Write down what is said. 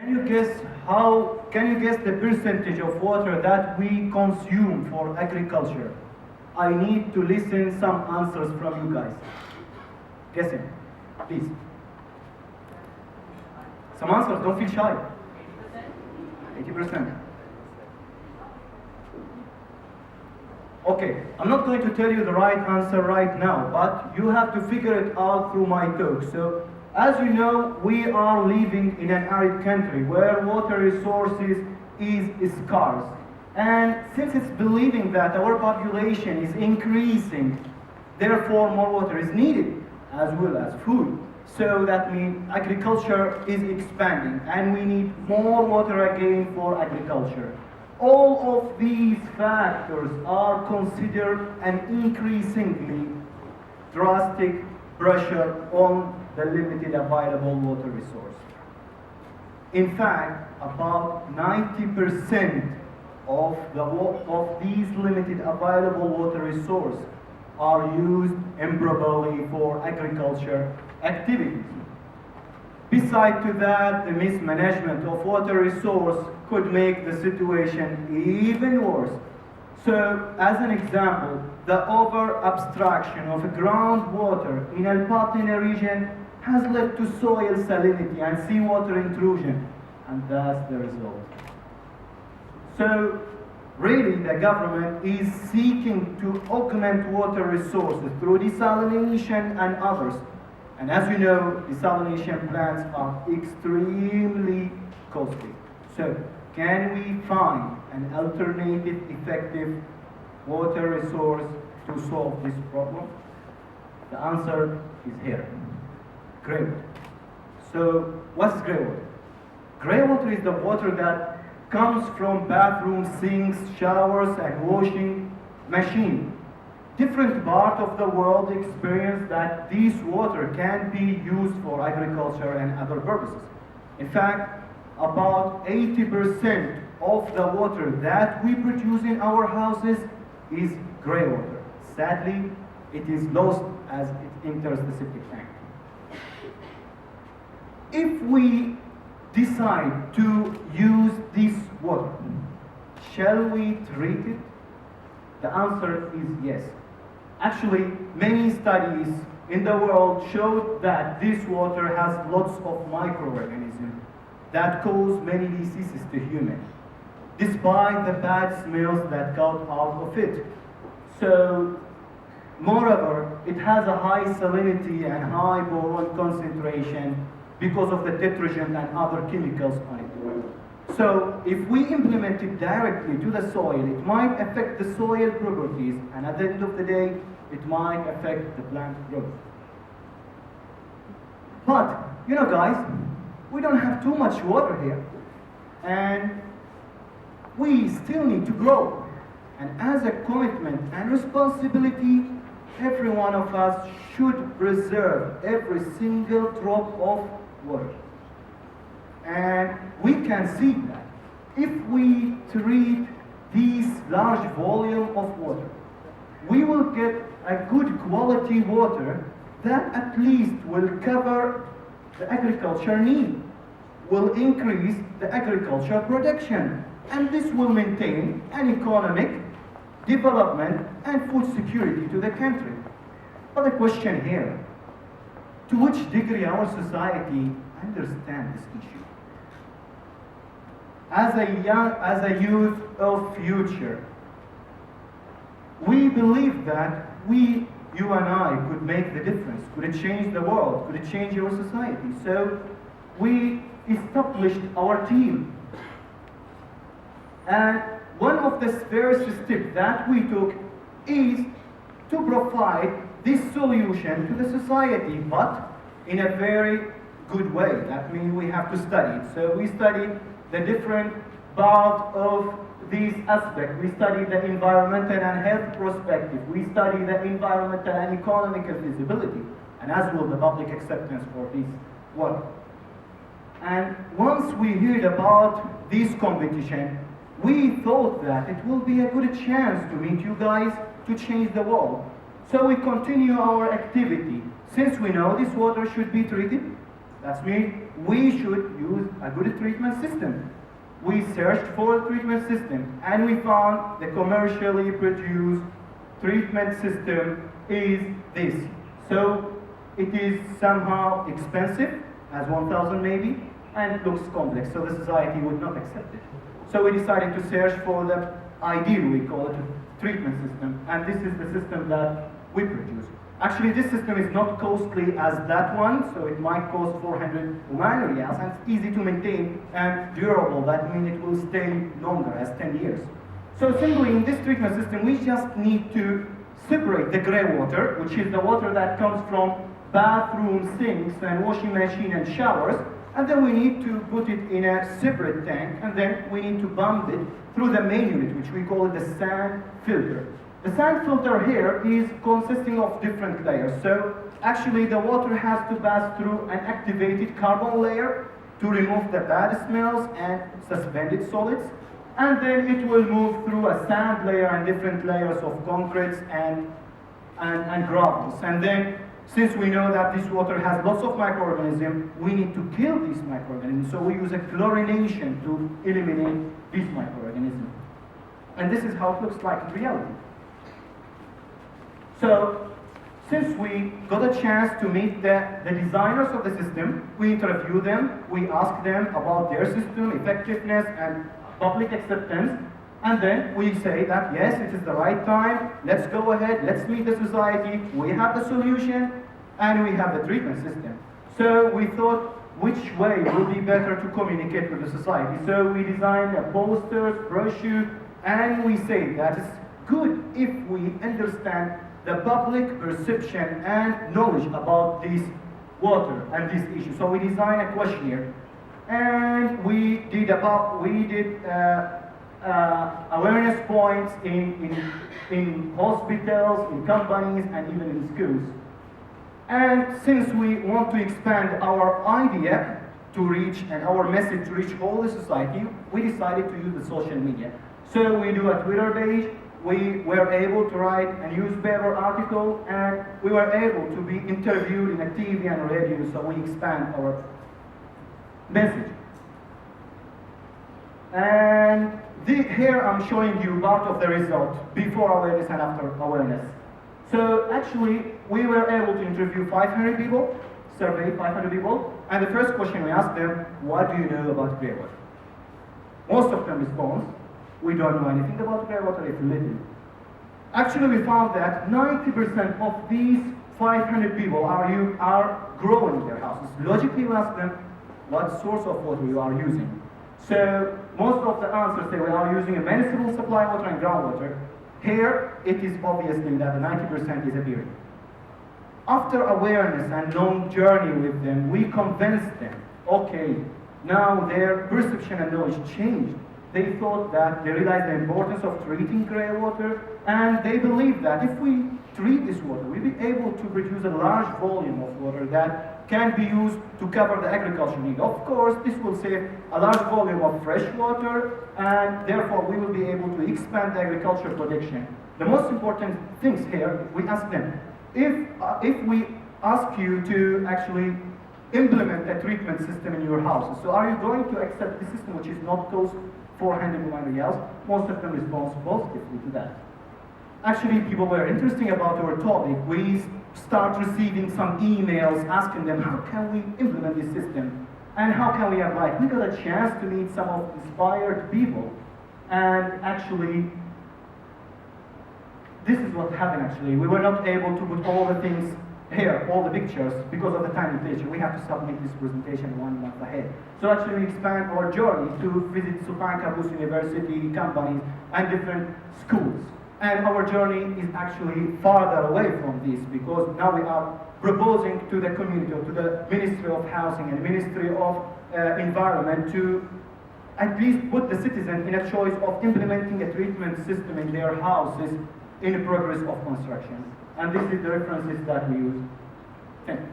Can you guess can you guess the percentage of water that we consume for agriculture? I need to listen some answers from you guys. Guessing, please. Some answers, don't feel shy. 80%. Okay, I'm not going to tell you the right answer right now, but you have to figure it out through my talk. So, as you know, we are living in an arid country where water resources is scarce. And since it's believing that our population is increasing, therefore more water is needed, as well as food. So that means agriculture is expanding, and we need more water again for agriculture. All of these factors are considered an increasingly drastic pressure on the limited available water resource. In fact, about 90% of these limited available water resources are used improperly for agriculture activities. Besides to that, the mismanagement of water resource could make the situation even worse. So, as an example, the over-abstraction of groundwater in Al Patina region has led to soil salinity and seawater intrusion, and that's the result. So, really, the government is seeking to augment water resources through desalination and others. And as you know, desalination plants are extremely costly. So, can we find an alternative effective water resource to solve this problem? The answer is here. Grey water. So, what's grey water? Grey water is the water that comes from bathrooms, sinks, showers, and washing machines. Different parts of the world experience that this water can be used for agriculture and other purposes. In fact, about 80% of the water that we produce in our houses is grey water. Sadly, it is lost as it enters the septic tank. If we decide to use this water, shall we treat it? The answer is yes. Actually, many studies in the world showed that this water has lots of microorganisms that cause many diseases to humans, despite the bad smells that come out of it. So, moreover, it has a high salinity and high boron concentration because of the detergent and other chemicals on it. So, if we implement it directly to the soil, it might affect the soil properties, and at the end of the day, it might affect the plant growth. But, you know guys, we don't have too much water here, and we still need to grow. And as a commitment and responsibility, every one of us should preserve every single drop of water. And we can see that if we treat this large volume of water, we will get a good quality water that at least will cover the agriculture need, will increase the agriculture production, and this will maintain an economic development and food security to the country. But the question here, to which degree our society understands this issue? As a youth of future, we believe that you and I could make the difference, could it change the world, could it change your society. So we established our team. And one of the first steps that we took is to provide this solution to the society, but in a very good way. That means we have to study it. So we studied the different parts of this aspect. We study the environmental and health perspective. We study the environmental and economical feasibility, and as well the public acceptance for this work. And once we heard about this competition, we thought that it will be a good chance to meet you guys to change the world. So we continue our activity. Since we know this water should be treated, That means we should use a good treatment system. We searched for a treatment system and we found the commercially produced treatment system is this. So it is somehow expensive, as 1,000 maybe, and looks complex, so the society would not accept it. So we decided to search for the ideal, we call it, treatment system, and this is the system that we produce. Actually, this system is not costly as that one, so it might cost 400 Oman riyals, and it's easy to maintain and durable. That means it will stay longer, as 10 years. So simply in this treatment system, we just need to separate the gray water, which is the water that comes from bathroom sinks and washing machine and showers, and then we need to put it in a separate tank, and then we need to pump it through the main unit, which we call the sand filter. The sand filter here is consisting of different layers. So actually the water has to pass through an activated carbon layer to remove the bad smells and suspended solids. And then it will move through a sand layer and different layers of concretes and gravels. And then since we know that this water has lots of microorganisms, we need to kill these microorganisms. So we use a chlorination to eliminate these microorganisms. And this is how it looks like in reality. So, since we got a chance to meet the designers of the system, we interview them, we ask them about their system, effectiveness, and public acceptance, and then we say that yes, it is the right time, let's go ahead, let's meet the society, we have the solution, and we have the treatment system. So we thought, which way would be better to communicate with the society? So we designed a poster, brochure, and we say that it's good if we understand the public perception and knowledge about this water and this issue. So we designed a questionnaire, and we did awareness points in hospitals, in companies, and even in schools. And since we want to expand our idea to reach and our message to reach all the society, we decided to use the social media. So we do a Twitter page. We were able to write a newspaper article, and we were able to be interviewed in a TV and radio, so we expand our message. And here I'm showing you part of the result, before awareness and after awareness. So actually, we were able to interview 500 people, survey 500 people, and the first question we asked them, what do you know about grey water? Most of them respond, we don't know anything about grey water, if little. Actually, we found that 90% of these 500 people are growing their houses. Logically, we ask them, what source of water you are using? So, most of the answers say we are using a municipal supply water and groundwater. Here, it is obviously that the 90% is appearing. After awareness and long journey with them, we convinced them, okay, now their perception and knowledge changed. They thought that they realized the importance of treating grey water, and they believe that if we treat this water, we'll be able to produce a large volume of water that can be used to cover the agricultural need. Of course, this will save a large volume of fresh water, and therefore we will be able to expand the agricultural production. The most important things here, we ask them, if we ask you to actually implement a treatment system in your houses, so are you going to accept the system which is not cost 400 Oman riyals? Most of them respond positively to that. Actually, people were interested about our topic. We start receiving some emails asking them, how can we implement this system? And how can we apply it? We got a chance to meet some of inspired people. And actually, this is what happened actually. We were not able to put all the things here, all the pictures, because of the time limitation. We have to submit this presentation 1 month ahead. So actually we expand our journey to visit Sultan Qaboos University, companies, and different schools. And our journey is actually farther away from this, because now we are proposing to the community, or to the Ministry of Housing and Ministry of Environment, to at least put the citizen in a choice of implementing a treatment system in their houses in the progress of construction. And this is the references that we use. Thank you.